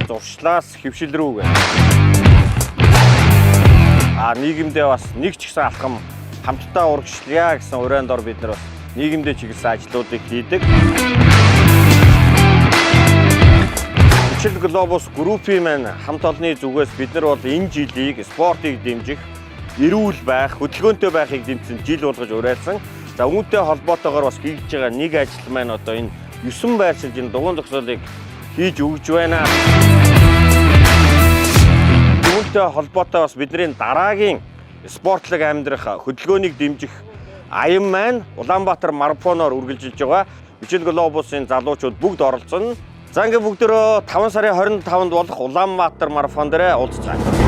Зуршлаас хөвшил рүүгээ. Нийгэмдээ бас нэг ч ихсэн алхам хамтдаа урагшлая гэсэн урайнд ор бид нар бас нийгэмдээ чиглэсэн ажлуудыг хийдэг. Хүчил Глобус группийн маань хамт олонны зүгээс бид нар бол энэ жилийг спортыг дэмжих, эрүүл байх, хөдөлгөөнтэй байхыг дэмжсэн жил болгож уриалсан. За үүнтэй холбоотойгоор бас хийж байгаа нэг ажил маань одоо энэ 9 байршилжийн дугуйн зогсоолыг хийж өгж байна. Үүнтэй холбоотой бас бидний дараагийн спортлог амьдрах хөдөлгөөнийг дэмжих аян маань Улаанбаатар марафоноор үргэлжилж байгаа. Хүчил Глобусын залуучууд бүгд оролцоно. За ингээд бүгдөө 5 сарын 25-нд болох Улаанбаатар марафон дээр уулзцгаая.